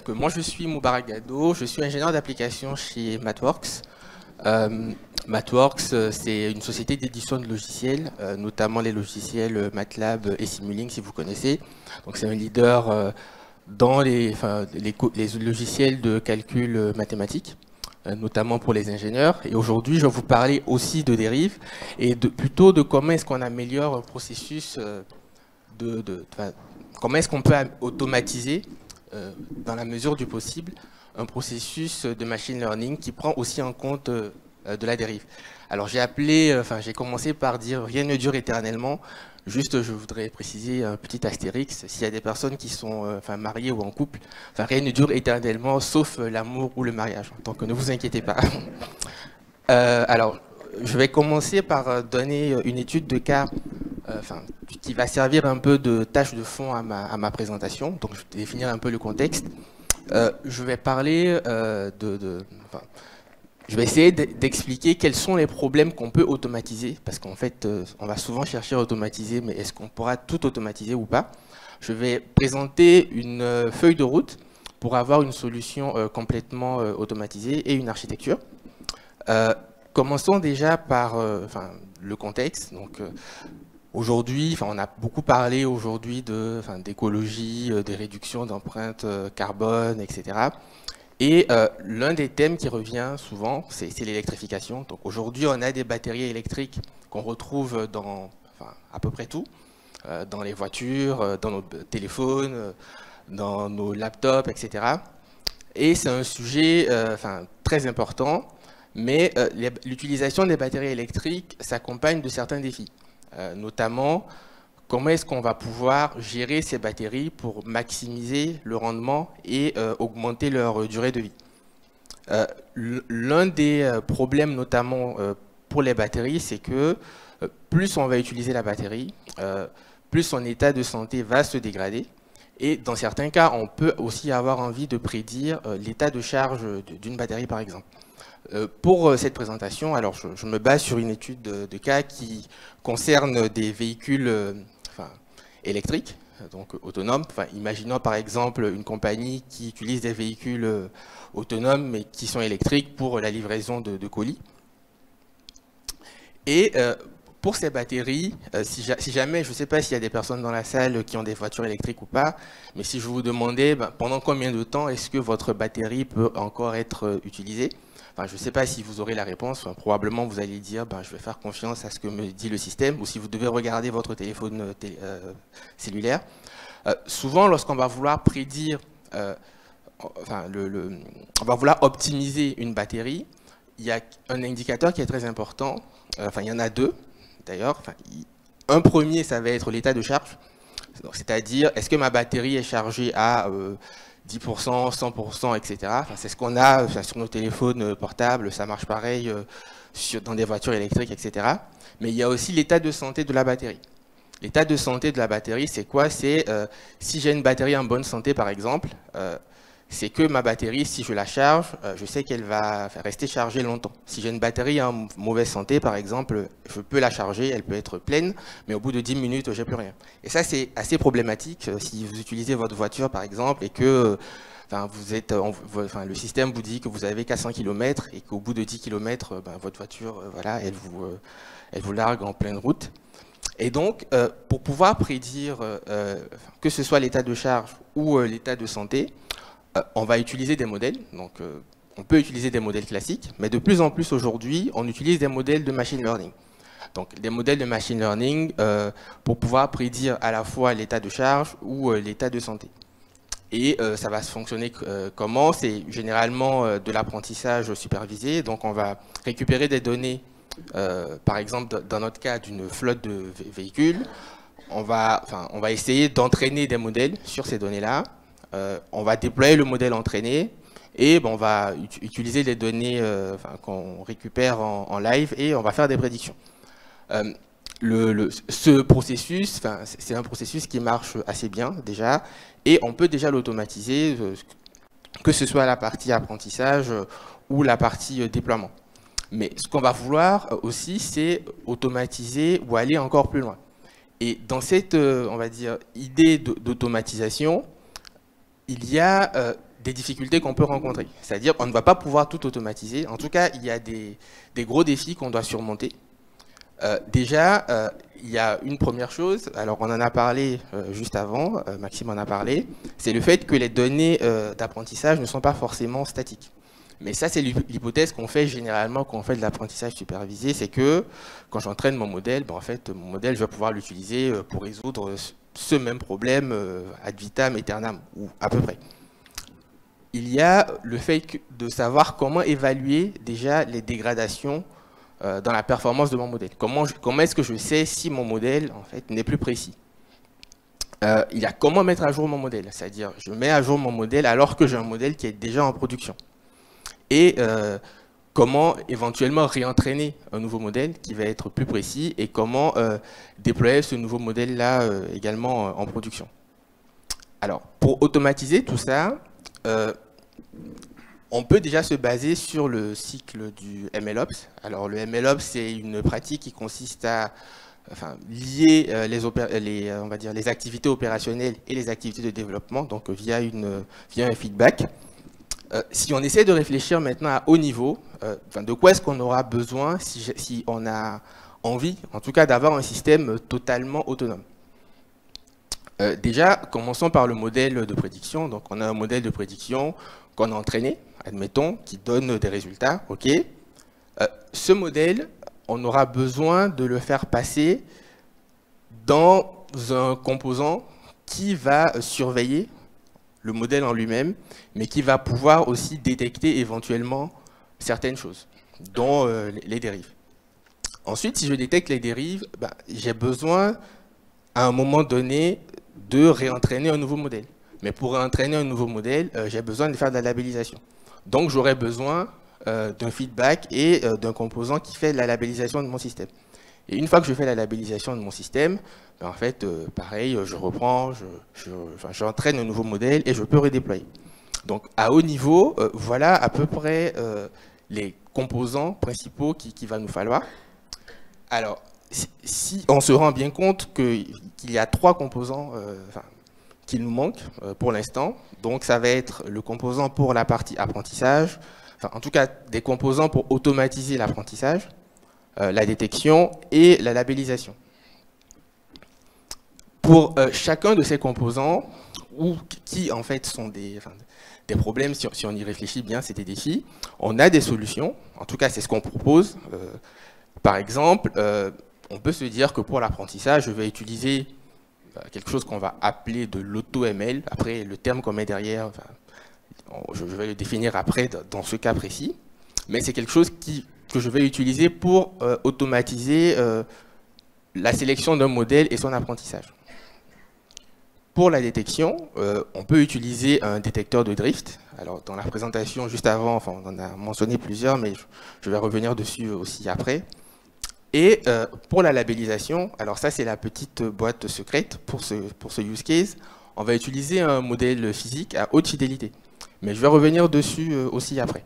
Moi je suis Moubarak Gado, je suis ingénieur d'application chez Mathworks. Mathworks, c'est une société d'édition de logiciels, notamment les logiciels MATLAB et Simulink si vous connaissez. Donc c'est un leader dans les logiciels de calcul mathématique, notamment pour les ingénieurs. Et aujourd'hui, je vais vous parler aussi de dérives et plutôt de comment est-ce qu'on améliore un processus comment est-ce qu'on peut automatiser, dans la mesure du possible, un processus de machine learning qui prend aussi en compte de la dérive. Alors j'ai commencé par dire rien ne dure éternellement. Juste, je voudrais préciser un petit astérix. S'il y a des personnes qui sont mariées ou en couple, rien ne dure éternellement, sauf l'amour ou le mariage. Donc ne vous inquiétez pas. Alors, je vais commencer par donner une étude de cas qui va servir un peu de tâche de fond à ma présentation. Donc, je vais définir un peu le contexte. Je vais parler je vais essayer d'expliquer quels sont les problèmes qu'on peut automatiser, parce qu'en fait, on va souvent chercher à automatiser, mais est-ce qu'on pourra tout automatiser ou pas? Je vais présenter une feuille de route pour avoir une solution complètement automatisée et une architecture. Commençons déjà par le contexte. Donc, aujourd'hui, on a beaucoup parlé aujourd'hui d'écologie, des réductions d'empreintes carbone, etc. Et l'un des thèmes qui revient souvent, c'est l'électrification. Donc aujourd'hui, on a des batteries électriques qu'on retrouve dans à peu près tout, dans les voitures, dans nos téléphones, dans nos laptops, etc. Et c'est un sujet très important, mais l'utilisation des batteries électriques s'accompagne de certains défis, notamment comment est-ce qu'on va pouvoir gérer ces batteries pour maximiser le rendement et augmenter leur durée de vie. L'un des problèmes notamment pour les batteries, c'est que plus on va utiliser la batterie, plus son état de santé va se dégrader. Et dans certains cas, on peut aussi avoir envie de prédire l'état de charge d'une batterie, par exemple. Pour cette présentation, alors je me base sur une étude de cas qui concerne des véhicules électriques, donc autonomes. Imaginons par exemple une compagnie qui utilise des véhicules autonomes mais qui sont électriques pour la livraison de colis. Et pour ces batteries, si jamais, je ne sais pas s'il y a des personnes dans la salle qui ont des voitures électriques ou pas, mais si je vous demandais pendant combien de temps est-ce que votre batterie peut encore être utilisée, je ne sais pas si vous aurez la réponse. Probablement, vous allez dire je vais faire confiance à ce que me dit le système, ou si vous devez regarder votre téléphone cellulaire. Souvent, lorsqu'on va vouloir prédire, on va vouloir optimiser une batterie, il y a un indicateur qui est très important. Il y en a deux, d'ailleurs. Un premier, ça va être l'état de charge. C'est-à-dire, est-ce que ma batterie est chargée à 10%, 100%, etc. C'est ce qu'on a sur nos téléphones portables, ça marche pareil dans des voitures électriques, etc. Mais il y a aussi l'état de santé de la batterie. L'état de santé de la batterie, c'est quoi? C'est si j'ai une batterie en bonne santé, par exemple, c'est que ma batterie, si je la charge, je sais qu'elle va rester chargée longtemps. Si j'ai une batterie en mauvaise santé, par exemple, je peux la charger, elle peut être pleine, mais au bout de 10 minutes, je n'ai plus rien. Et ça, c'est assez problématique si vous utilisez votre voiture, par exemple, et que le système vous dit que vous avez 400 km et qu'au bout de 10 km, votre voiture, elle vous largue en pleine route. Et donc, pour pouvoir prédire que ce soit l'état de charge ou l'état de santé, on va utiliser des modèles. Donc, on peut utiliser des modèles classiques, mais de plus en plus aujourd'hui, on utilise des modèles de machine learning. Donc, des modèles de machine learning pour pouvoir prédire à la fois l'état de charge ou l'état de santé. Et ça va se fonctionner comment? C'est généralement de l'apprentissage supervisé. Donc, on va récupérer des données, par exemple, dans notre cas, d'une flotte de véhicules. On va essayer d'entraîner des modèles sur ces données-là. On va déployer le modèle entraîné et on va utiliser les données qu'on récupère en live et on va faire des prédictions. Ce processus, c'est un processus qui marche assez bien déjà et on peut déjà l'automatiser, que ce soit la partie apprentissage ou la partie déploiement. Mais ce qu'on va vouloir aussi, c'est automatiser ou aller encore plus loin. Et dans cette, on va dire, idée d'automatisation, il y a des difficultés qu'on peut rencontrer. C'est-à-dire qu'on ne va pas pouvoir tout automatiser. En tout cas, il y a des gros défis qu'on doit surmonter. Déjà, il y a une première chose, alors on en a parlé juste avant, Maxime en a parlé, c'est le fait que les données d'apprentissage ne sont pas forcément statiques. Mais ça, c'est l'hypothèse qu'on fait généralement quand on fait de l'apprentissage supervisé, c'est que quand j'entraîne mon modèle, ben en fait, mon modèle, je vais pouvoir l'utiliser pour résoudre ce même problème ad vitam aeternam, ou à peu près. Il y a le fait de savoir comment évaluer déjà les dégradations dans la performance de mon modèle. Comment est-ce que je sais si mon modèle en fait, n'est plus précis? Il y a comment mettre à jour mon modèle, c'est-à-dire je mets à jour mon modèle alors que j'ai un modèle qui est déjà en production. Et comment éventuellement réentraîner un nouveau modèle qui va être plus précis et comment déployer ce nouveau modèle-là également en production. Alors, pour automatiser tout ça, on peut déjà se baser sur le cycle du MLOps. Alors, le MLOps, c'est une pratique qui consiste à lier on va dire, les activités opérationnelles et les activités de développement, donc via un feedback. Si on essaie de réfléchir maintenant à haut niveau, de quoi est-ce qu'on aura besoin si on a envie, en tout cas, d'avoir un système totalement autonome. Déjà, commençons par le modèle de prédiction. Donc, on a un modèle de prédiction qu'on a entraîné, admettons, qui donne des résultats. OK. Ce modèle, on aura besoin de le faire passer dans un composant qui va surveiller le modèle en lui-même, mais qui va pouvoir aussi détecter éventuellement certaines choses, dont les dérives. Ensuite, si je détecte les dérives, j'ai besoin, à un moment donné, de réentraîner un nouveau modèle. Mais pour réentraîner un nouveau modèle, j'ai besoin de faire de la labellisation. Donc, j'aurai besoin d'un feedback et d'un composant qui fait la labellisation de mon système. Et une fois que je fais la labellisation de mon système, en fait, pareil, je reprends, j'entraîne un nouveau modèle et je peux redéployer. Donc, à haut niveau, voilà à peu près les composants principaux qu'il va nous falloir. Alors, si on se rend bien compte qu'il y a 3 composants qui nous manquent pour l'instant, donc ça va être le composant pour la partie apprentissage, en tout cas des composants pour automatiser l'apprentissage, la détection et la labellisation. Pour chacun de ces composants, qui en fait sont des problèmes, si on y réfléchit bien, c'est des défis, on a des solutions, en tout cas c'est ce qu'on propose. Par exemple, on peut se dire que pour l'apprentissage, je vais utiliser quelque chose qu'on va appeler de l'auto-ML. Après, le terme qu'on met derrière, je vais le définir après dans ce cas précis. Mais c'est quelque chose que je vais utiliser pour automatiser la sélection d'un modèle et son apprentissage. Pour la détection, on peut utiliser un détecteur de drift. Alors, dans la présentation juste avant, on en a mentionné plusieurs, mais je vais revenir dessus aussi après. Et pour la labellisation, alors ça c'est la petite boîte secrète pour ce use case, on va utiliser un modèle physique à haute fidélité. Mais je vais revenir dessus aussi après.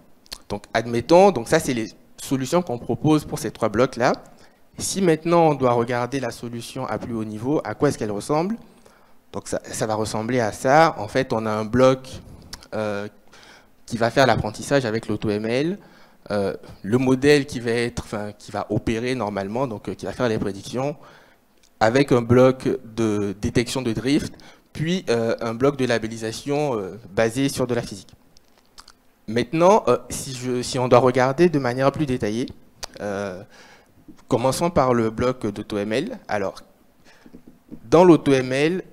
Donc admettons, donc ça c'est les solutions qu'on propose pour ces 3 blocs-là. Si maintenant on doit regarder la solution à plus haut niveau, à quoi est-ce qu'elle ressemble? Donc ça va ressembler à ça. En fait, on a un bloc qui va faire l'apprentissage avec l'AutoML. Le modèle qui va opérer normalement, donc qui va faire les prédictions, avec un bloc de détection de drift, puis un bloc de labellisation basé sur de la physique. Maintenant, si on doit regarder de manière plus détaillée, commençons par le bloc d'AutoML. Alors, dans l'AutoML,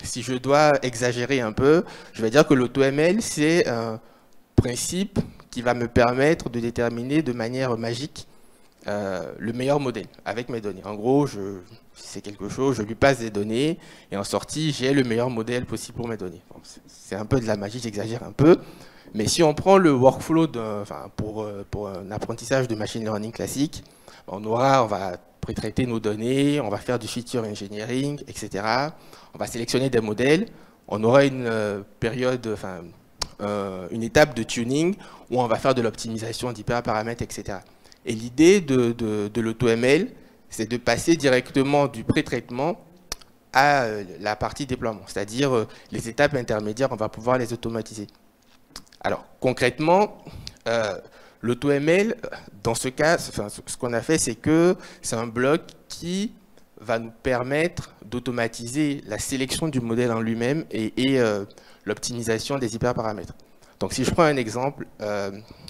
si je dois exagérer un peu, je vais dire que l'AutoML, c'est un principe qui va me permettre de déterminer de manière magique le meilleur modèle avec mes données. En gros, c'est quelque chose, je lui passe des données et en sortie, j'ai le meilleur modèle possible pour mes données. Bon, c'est un peu de la magie, j'exagère un peu. Mais si on prend le workflow pour un apprentissage de machine learning classique, on va pré-traiter nos données, on va faire du feature engineering, etc. On va sélectionner des modèles. On aura une période, une étape de tuning où on va faire de l'optimisation d'hyperparamètres, etc. Et l'idée de l'AutoML, c'est de passer directement du pré-traitement à la partie déploiement, c'est-à-dire les étapes intermédiaires, on va pouvoir les automatiser. Alors concrètement, l'AutoML, dans ce cas, enfin, ce qu'on a fait, c'est que c'est un bloc qui va nous permettre d'automatiser la sélection du modèle en lui-même et l'optimisation des hyperparamètres. Donc si je prends un exemple,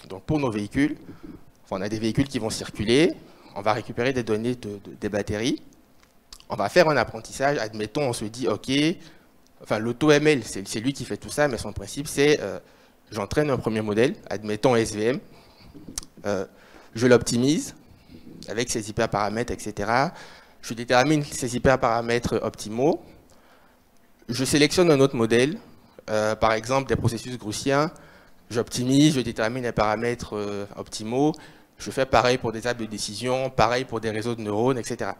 donc pour nos véhicules, on a des véhicules qui vont circuler, on va récupérer des données des batteries, on va faire un apprentissage, admettons, on se dit, ok, enfin l'AutoML, c'est lui qui fait tout ça, mais son principe c'est, j'entraîne un premier modèle, admettons SVM, je l'optimise avec ses hyperparamètres, etc. Je détermine ces hyperparamètres optimaux, je sélectionne un autre modèle, par exemple des processus gaussiens, j'optimise, je détermine les paramètres optimaux, je fais pareil pour des arbres de décision, pareil pour des réseaux de neurones, etc.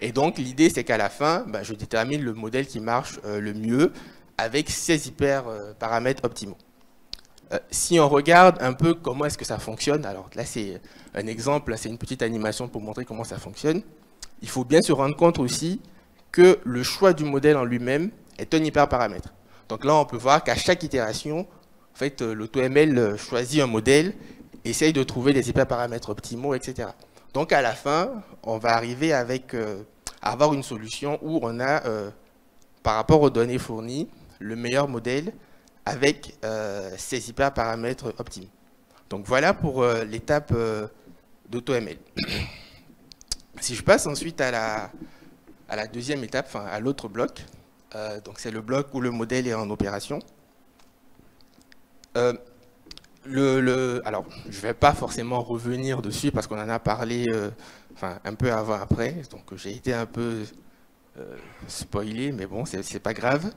Et donc l'idée c'est qu'à la fin, je détermine le modèle qui marche le mieux avec ces hyperparamètres optimaux. Si on regarde un peu comment est-ce que ça fonctionne, alors là c'est un exemple, c'est une petite animation pour montrer comment ça fonctionne. Il faut bien se rendre compte aussi que le choix du modèle en lui-même est un hyperparamètre. Donc là on peut voir qu'à chaque itération, en fait, l'AutoML choisit un modèle, essaye de trouver des hyperparamètres optimaux, etc. Donc à la fin, on va arriver à avoir une solution où on a, par rapport aux données fournies, le meilleur modèle avec ces hyperparamètres optimaux. Donc voilà pour l'étape d'AutoML. Si je passe ensuite à la deuxième étape, enfin à l'autre bloc, donc c'est le bloc où le modèle est en opération. Alors, je ne vais pas forcément revenir dessus parce qu'on en a parlé un peu avant après, donc j'ai été un peu spoilé, mais bon, c'est pas grave.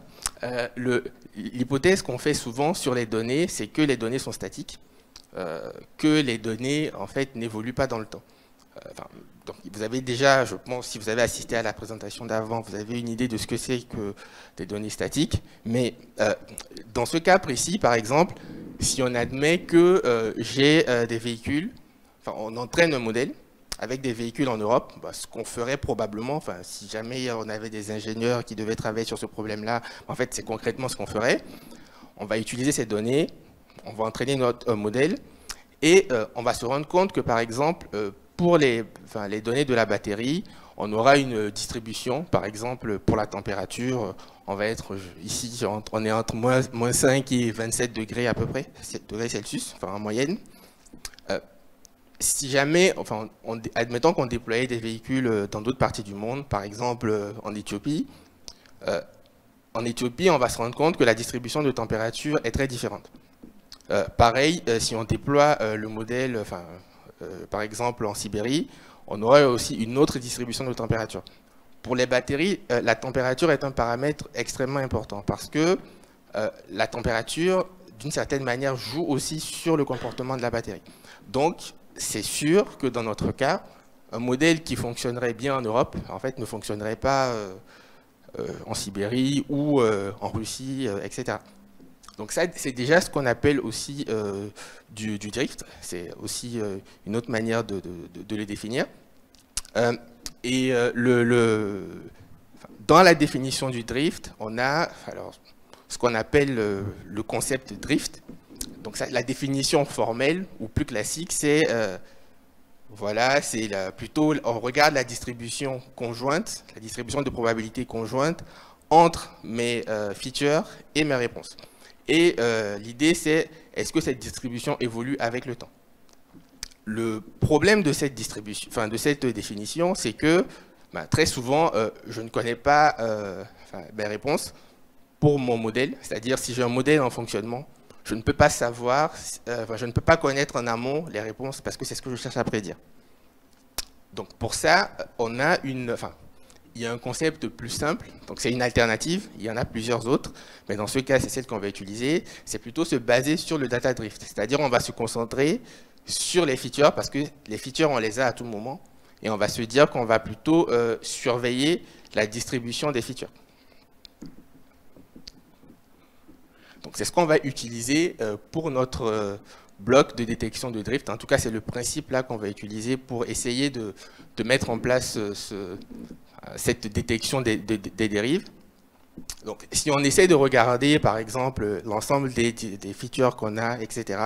L'hypothèse qu'on fait souvent sur les données, c'est que les données sont statiques, que les données, en fait, n'évoluent pas dans le temps. Donc vous avez déjà, je pense, si vous avez assisté à la présentation d'avant, vous avez une idée de ce que c'est que des données statiques. Mais dans ce cas précis, par exemple, si on admet que j'ai des véhicules, on entraîne un modèle avec des véhicules en Europe, ce qu'on ferait probablement, si jamais on avait des ingénieurs qui devaient travailler sur ce problème-là, en fait, c'est concrètement ce qu'on ferait. On va utiliser ces données, on va entraîner notre modèle, et on va se rendre compte que, par exemple, pour les données de la batterie, on aura une distribution, par exemple, pour la température, on va être ici, on est entre moins 5 et 27 degrés à peu près, 7 degrés Celsius, en moyenne. Si jamais, admettons qu'on déployait des véhicules dans d'autres parties du monde, par exemple en Éthiopie, on va se rendre compte que la distribution de température est très différente. Pareil, si on déploie le modèle, par exemple en Sibérie, on aurait aussi une autre distribution de température. Pour les batteries, la température est un paramètre extrêmement important parce que la température, d'une certaine manière, joue aussi sur le comportement de la batterie. Donc, c'est sûr que dans notre cas, un modèle qui fonctionnerait bien en Europe, en fait, ne fonctionnerait pas en Sibérie ou en Russie, etc. Donc ça, c'est déjà ce qu'on appelle aussi du drift. C'est aussi une autre manière de le définir. Dans la définition du drift, on a ce qu'on appelle le concept drift. Donc ça, la définition formelle ou plus classique, c'est plutôt on regarde la distribution conjointe, la distribution de probabilité conjointe entre mes features et mes réponses. Et l'idée, c'est est-ce que cette distribution évolue avec le temps? Le problème de cette distribution, de cette définition, c'est que très souvent, je ne connais pas mes réponses pour mon modèle. C'est-à-dire, si j'ai un modèle en fonctionnement, je ne peux pas savoir, je ne peux pas connaître en amont les réponses parce que c'est ce que je cherche à prédire. Donc pour ça, il y a un concept plus simple, donc c'est une alternative, il y en a plusieurs autres, mais dans ce cas, c'est celle qu'on va utiliser, c'est plutôt se baser sur le data drift, c'est-à-dire on va se concentrer sur les features, parce que les features, on les a à tout moment, et on va se dire qu'on va plutôt surveiller la distribution des features. Donc c'est ce qu'on va utiliser pour notre bloc de détection de drift. En tout cas, c'est le principe là qu'on va utiliser pour essayer de mettre en place cette détection des dérives. Donc, si on essaie de regarder, par exemple, l'ensemble des features qu'on a, etc.,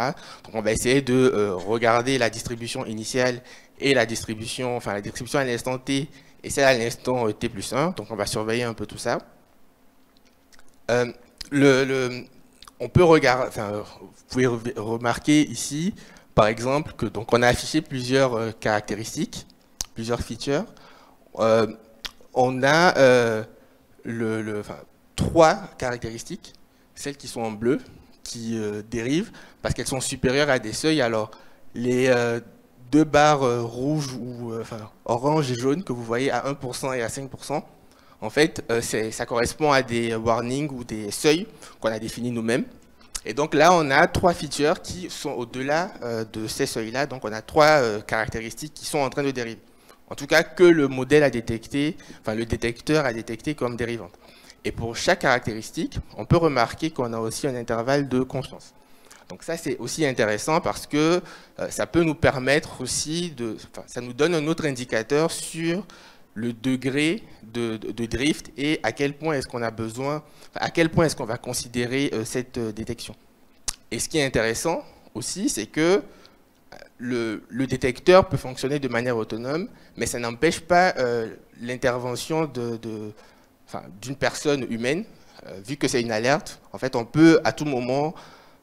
donc on va essayer de regarder la distribution initiale et la distribution à l'instant t et celle à l'instant t plus 1. Donc, on va surveiller un peu tout ça. On peut regarder, vous pouvez remarquer ici, par exemple, que donc on a affiché plusieurs caractéristiques, plusieurs features. On a trois caractéristiques, celles qui sont en bleu, qui dérivent parce qu'elles sont supérieures à des seuils. Alors, les deux barres rouges ou orange et jaune que vous voyez à 1% et à 5%, en fait, ça correspond à des warnings ou des seuils qu'on a définis nous-mêmes. Et donc là, on a trois features qui sont au-delà de ces seuils-là. Donc on a trois caractéristiques qui sont en train de dériver. En tout cas, que le modèle a détecté, le détecteur a détecté comme dérivante. Et pour chaque caractéristique, on peut remarquer qu'on a aussi un intervalle de confiance. Donc ça, c'est aussi intéressant parce que ça peut nous permettre aussi ça nous donne un autre indicateur sur le degré de drift et à quel point est-ce qu'on a besoin, à quel point est-ce qu'on va considérer cette détection. Et ce qui est intéressant aussi, c'est que le détecteur peut fonctionner de manière autonome, mais ça n'empêche pas l'intervention d'une personne humaine, vu que c'est une alerte. En fait, on peut à tout moment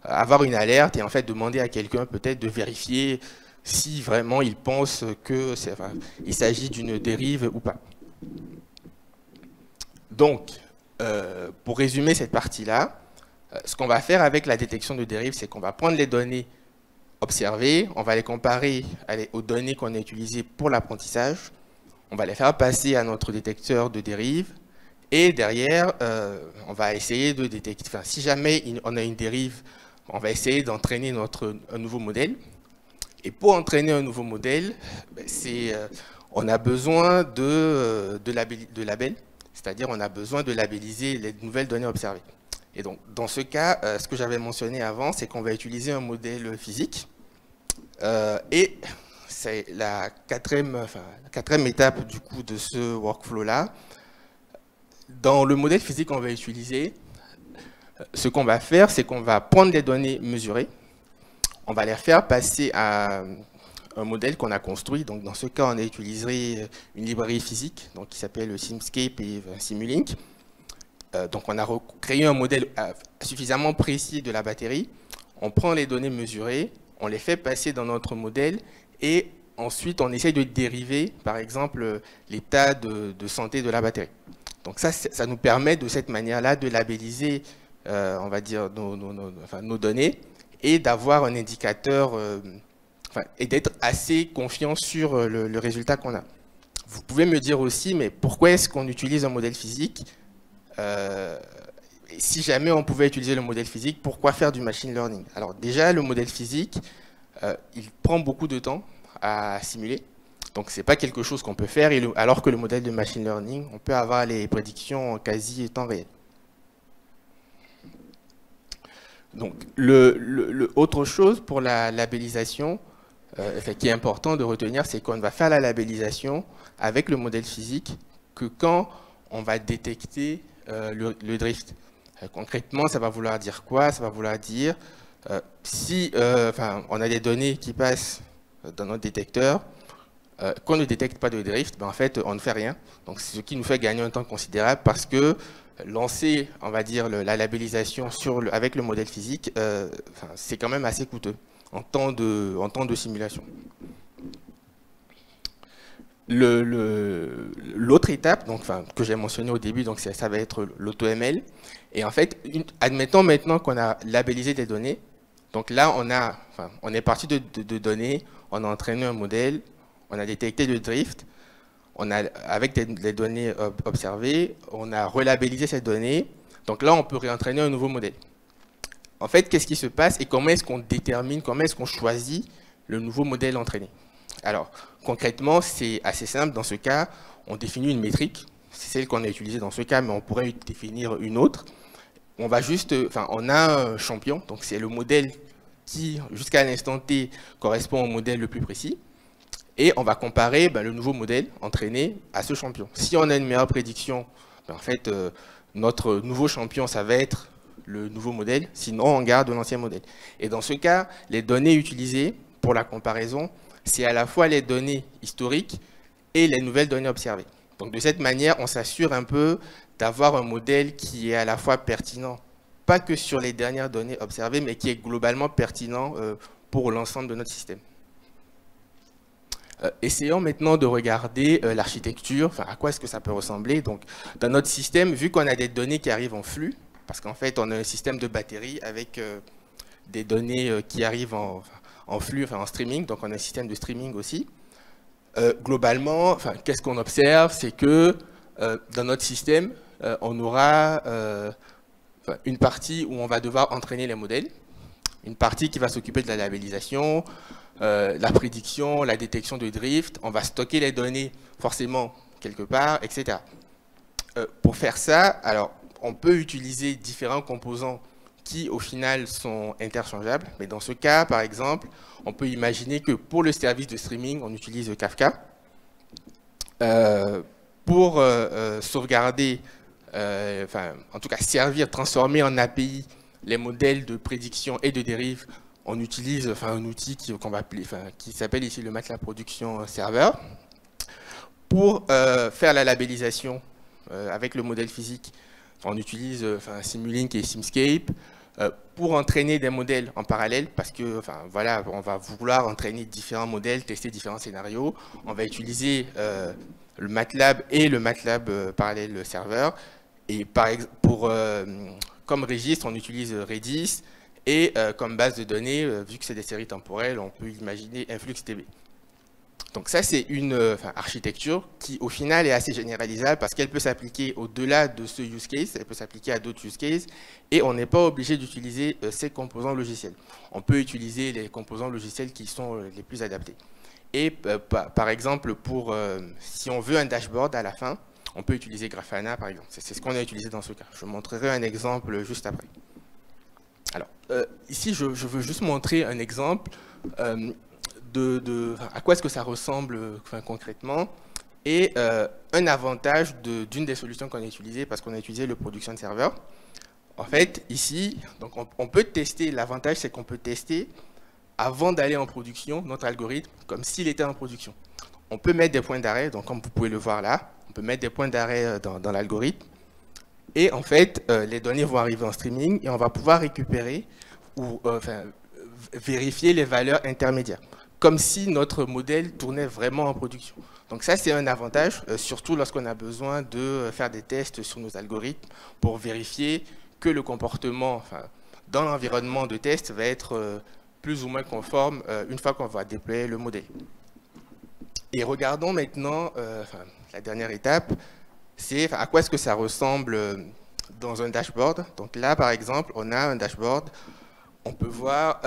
avoir une alerte et en fait demander à quelqu'un peut-être de vérifier si vraiment il pense qu'il s'agit d'une dérive ou pas. Donc, pour résumer cette partie-là, ce qu'on va faire avec la détection de dérive, c'est qu'on va prendre les données observées, on va les comparer aux données qu'on a utilisées pour l'apprentissage, on va les faire passer à notre détecteur de dérive, et derrière, on va essayer de détecter, si jamais on a une dérive, on va essayer d'entraîner un nouveau modèle. Et pour entraîner un nouveau modèle, on a besoin de labels, c'est-à-dire on a besoin de labelliser les nouvelles données observées. Et donc, dans ce cas, ce que j'avais mentionné avant, c'est qu'on va utiliser un modèle physique. Et c'est la quatrième étape du coup de ce workflow-là. Dans le modèle physique qu'on va utiliser, ce qu'on va faire, c'est qu'on va prendre les données mesurées, on va les faire passer à un modèle qu'on a construit. Donc, dans ce cas, on a utilisé une librairie physique donc, qui s'appelle Simscape et Simulink. Donc, on a créé un modèle suffisamment précis de la batterie. On prend les données mesurées, on les fait passer dans notre modèle et ensuite, on essaie de dériver, par exemple, l'état de santé de la batterie. Donc, ça nous permet de cette manière-là de labelliser, on va dire, nos données et d'avoir un indicateur et d'être assez confiant sur le résultat qu'on a. Vous pouvez me dire aussi, mais pourquoi est-ce qu'on utilise un modèle physique si jamais on pouvait utiliser le modèle physique, pourquoi faire du machine learning? Alors déjà, le modèle physique, il prend beaucoup de temps à simuler. Donc, ce n'est pas quelque chose qu'on peut faire, alors que le modèle de machine learning, on peut avoir les prédictions en quasi temps réel. Donc, autre chose pour la labellisation, qui est important de retenir, c'est qu'on va faire la labellisation avec le modèle physique que quand on va détecter le drift. Concrètement, ça va vouloir dire quoi? Ça va vouloir dire si on a des données qui passent dans notre détecteur, qu'on ne détecte pas de drift, en fait, on ne fait rien. Donc, c'est ce qui nous fait gagner un temps considérable parce que lancer, on va dire, la labellisation avec le modèle physique, c'est quand même assez coûteux en temps de simulation. L'autre étape que j'ai mentionné au début, donc ça va être l'AutoML. Et en fait, admettons maintenant qu'on a labellisé des données. Donc là, on est parti de données, on a entraîné un modèle, on a détecté le drift, avec les données observées, on a relabellisé ces données. Donc là, on peut réentraîner un nouveau modèle. En fait, qu'est-ce qui se passe et comment est-ce qu'on détermine, comment est-ce qu'on choisit le nouveau modèle entraîné? Alors, concrètement, c'est assez simple. Dans ce cas, on définit une métrique. C'est celle qu'on a utilisée dans ce cas, mais on pourrait définir une autre. On va on a un champion, donc c'est le modèle qui, jusqu'à l'instant T, correspond au modèle le plus précis. et on va comparer le nouveau modèle entraîné à ce champion. Si on a une meilleure prédiction, en fait, notre nouveau champion, ça va être le nouveau modèle, sinon on garde l'ancien modèle. Et dans ce cas, les données utilisées pour la comparaison, c'est à la fois les données historiques et les nouvelles données observées. Donc de cette manière, on s'assure un peu d'avoir un modèle qui est à la fois pertinent, pas que sur les dernières données observées, mais qui est globalement pertinent pour l'ensemble de notre système. Essayons maintenant de regarder l'architecture, à quoi est-ce que ça peut ressembler. Donc, dans notre système, vu qu'on a des données qui arrivent en flux, parce qu'en fait, on a un système de batterie avec des données qui arrivent en flux, en streaming, donc on a un système de streaming aussi. Globalement, qu'est-ce qu'on observe? C'est que dans notre système, on aura une partie où on va devoir entraîner les modèles, une partie qui va s'occuper de la labellisation, la prédiction, la détection de drift, on va stocker les données forcément quelque part, etc. Pour faire ça, alors on peut utiliser différents composants qui au final sont interchangeables, mais dans ce cas, par exemple, on peut imaginer que pour le service de streaming, on utilise Kafka. Pour sauvegarder, en tout cas servir, transformer en API les modèles de prédiction et de dérive, on utilise un outil qui s'appelle ici le MATLAB Production Server. Pour faire la labellisation avec le modèle physique, on utilise Simulink et Simscape. Pour entraîner des modèles en parallèle, parce que voilà, on va vouloir entraîner différents modèles, tester différents scénarios, on va utiliser le MATLAB et le MATLAB Parallel Server. Et comme registre, on utilise Redis. Et comme base de données, vu que c'est des séries temporelles, on peut imaginer InfluxDB. Donc ça, c'est une architecture qui, au final, est assez généralisable parce qu'elle peut s'appliquer au-delà de ce use case, elle peut s'appliquer à d'autres use cases, et on n'est pas obligé d'utiliser ces composants logiciels. On peut utiliser les composants logiciels qui sont les plus adaptés. Et par exemple, si on veut un dashboard à la fin, on peut utiliser Grafana, par exemple. C'est ce qu'on a utilisé dans ce cas. Je vous montrerai un exemple juste après. Alors, ici, je veux juste montrer un exemple à quoi est-ce que ça ressemble concrètement et un avantage d'une des solutions qu'on a utilisées, parce qu'on a utilisé le production server. En fait, ici, donc on peut tester, l'avantage c'est qu'on peut tester avant d'aller en production notre algorithme comme s'il était en production. On peut mettre des points d'arrêt, donc comme vous pouvez le voir là, on peut mettre des points d'arrêt dans l'algorithme. Et en fait, les données vont arriver en streaming et on va pouvoir récupérer ou vérifier les valeurs intermédiaires, comme si notre modèle tournait vraiment en production. Donc ça, c'est un avantage, surtout lorsqu'on a besoin de faire des tests sur nos algorithmes pour vérifier que le comportement dans l'environnement de test va être plus ou moins conforme une fois qu'on va déployer le modèle. Et regardons maintenant la dernière étape, c'est à quoi est-ce que ça ressemble dans un dashboard. Donc là, par exemple, on a un dashboard. On peut voir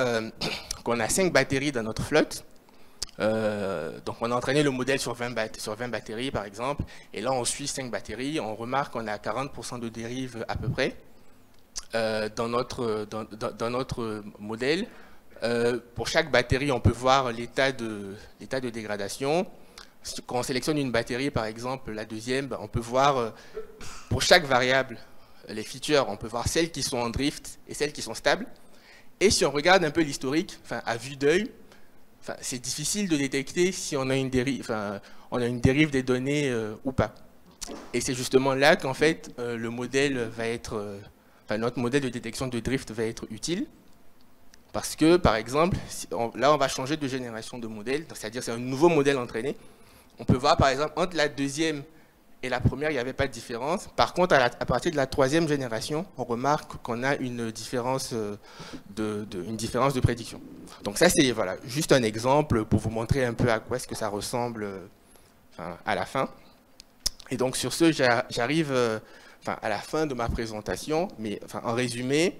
qu'on a 5 batteries dans notre flotte. Donc on a entraîné le modèle sur 20 batteries, par exemple. Et là, on suit 5 batteries. On remarque qu'on a 40% de dérive à peu près dans notre modèle. Pour chaque batterie, on peut voir l'état de dégradation. Quand on sélectionne une batterie, par exemple, la deuxième, on peut voir pour chaque variable, les features, on peut voir celles qui sont en drift et celles qui sont stables. Et si on regarde un peu l'historique, à vue d'œil, c'est difficile de détecter si on a une dérive des données ou pas. Et c'est justement là qu'en fait, le modèle va être, notre modèle de détection de drift va être utile. Parce que, par exemple, là, on va changer de génération de modèle, c'est-à-dire c'est un nouveau modèle entraîné. On peut voir, par exemple, entre la deuxième et la première, il n'y avait pas de différence. Par contre, à partir de la troisième génération, on remarque qu'on a une différence de prédiction. Donc ça, c'est juste un exemple pour vous montrer un peu à quoi est-ce que ça ressemble à la fin. Et donc, sur ce, j'arrive à la fin de ma présentation. Mais en résumé,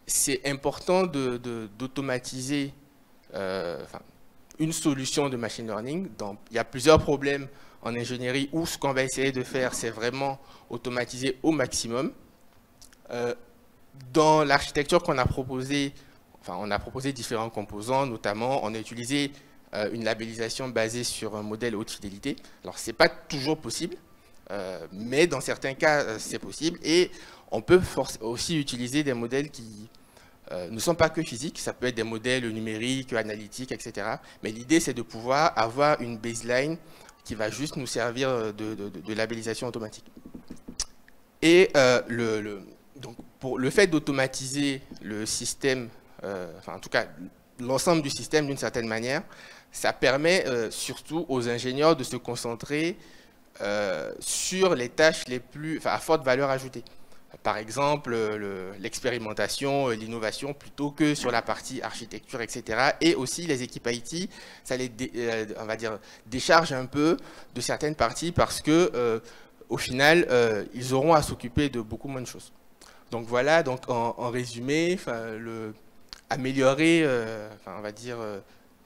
c'est important d'automatiser une solution de machine learning. Il y a plusieurs problèmes en ingénierie où ce qu'on va essayer de faire, c'est vraiment automatiser au maximum. Dans l'architecture qu'on a proposée, on a proposé différents composants, notamment on a utilisé une labellisation basée sur un modèle haute fidélité. Alors, ce n'est pas toujours possible, mais dans certains cas, c'est possible. Et on peut aussi utiliser des modèles qui ne sont pas que physiques. Ça peut être des modèles numériques, analytiques, etc. Mais l'idée, c'est de pouvoir avoir une baseline qui va juste nous servir de labellisation automatique. Et donc pour le fait d'automatiser le système, enfin en tout cas l'ensemble du système d'une certaine manière, ça permet surtout aux ingénieurs de se concentrer sur les tâches les plus, à forte valeur ajoutée. Par exemple, l'expérimentation, l'innovation, plutôt que sur la partie architecture, etc. Et aussi, les équipes IT, ça les on va dire, décharge un peu de certaines parties parce que, au final, ils auront à s'occuper de beaucoup moins de choses. Donc voilà, donc en résumé, améliorer, on va dire,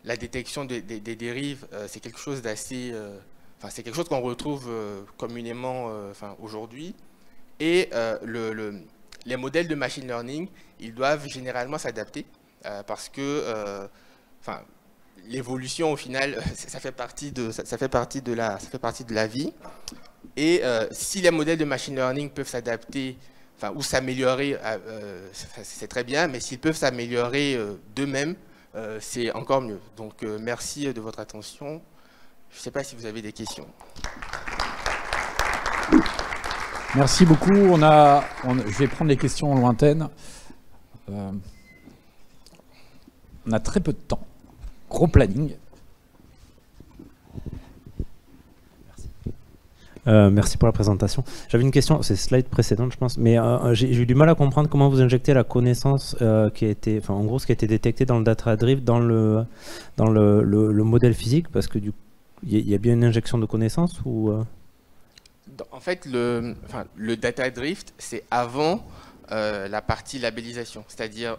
la détection des dérives, c'est quelque chose d'assez, c'est quelque chose qu'on retrouve communément, aujourd'hui. Et les modèles de machine learning, ils doivent généralement s'adapter parce que l'évolution, au final, ça fait partie de la vie. Et si les modèles de machine learning peuvent s'adapter ou s'améliorer, c'est très bien, mais s'ils peuvent s'améliorer d'eux-mêmes, c'est encore mieux. Donc, merci de votre attention. Je ne sais pas si vous avez des questions. Merci beaucoup. Je vais prendre les questions lointaines. On a très peu de temps. Gros planning. Merci pour la présentation. J'avais une question, c'est slide précédente je pense, mais j'ai eu du mal à comprendre comment vous injectez la connaissance qui a été, en gros ce qui a été détecté dans le data drift dans le modèle physique, parce que du coup, il y a bien une injection de connaissances ou En fait, le data drift, c'est avant la partie labellisation, c'est-à-dire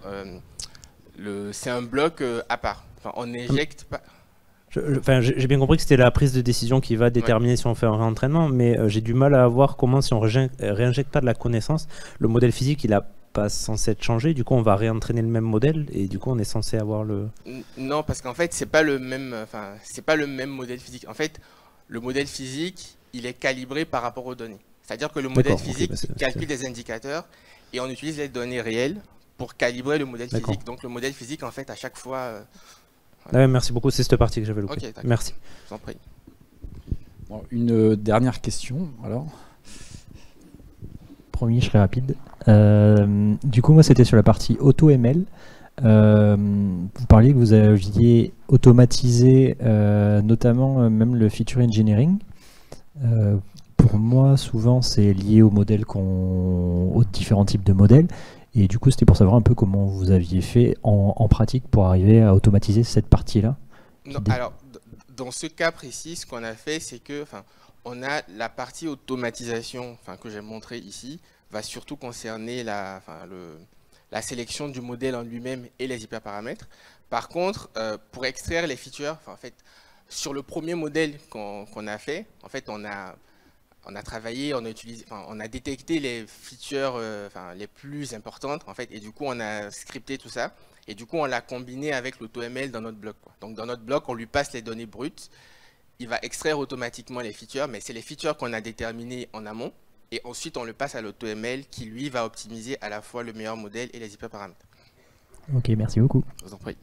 c'est un bloc à part. On n'injecte pas. J'ai bien compris que c'était la prise de décision qui va déterminer si on fait un réentraînement, mais j'ai du mal à voir comment, si on réinjecte pas de la connaissance, le modèle physique, il n'a pas censé être changé, du coup on va réentraîner le même modèle, et du coup on est censé avoir le... Non, parce qu'en fait, c'est pas le même modèle physique. En fait, le modèle physique, il est calibré par rapport aux données. C'est-à-dire que le modèle physique calcule des indicateurs, et on utilise les données réelles pour calibrer le modèle physique. Donc le modèle physique, en fait, à chaque fois... merci beaucoup, c'est cette partie que j'avais loupée. Okay, merci. Je vous en prie. Bon, une dernière question, alors. Promis, je serai rapide. Du coup, moi, c'était sur la partie AutoML. Vous parliez que vous aviez automatisé notamment même le feature engineering. Pour moi, souvent, c'est lié aux différents types de modèles. Et du coup, c'était pour savoir un peu comment vous aviez fait en pratique pour arriver à automatiser cette partie-là. Alors, dans ce cas précis, ce qu'on a fait, c'est que, on a la partie automatisation, que j'ai montré ici, va surtout concerner la sélection du modèle en lui-même et les hyperparamètres. Par contre, pour extraire les features, en fait, sur le premier modèle qu'on a fait, en fait, on a travaillé, on a détecté les features les plus importantes, en fait, et du coup, on a scripté tout ça. Et du coup, on l'a combiné avec l'AutoML dans notre bloc. Donc, dans notre bloc, on lui passe les données brutes. Il va extraire automatiquement les features, mais c'est les features qu'on a déterminées en amont. Et ensuite, on le passe à l'AutoML qui, lui, va optimiser à la fois le meilleur modèle et les hyperparamètres. Ok, merci beaucoup. Je vous en prie.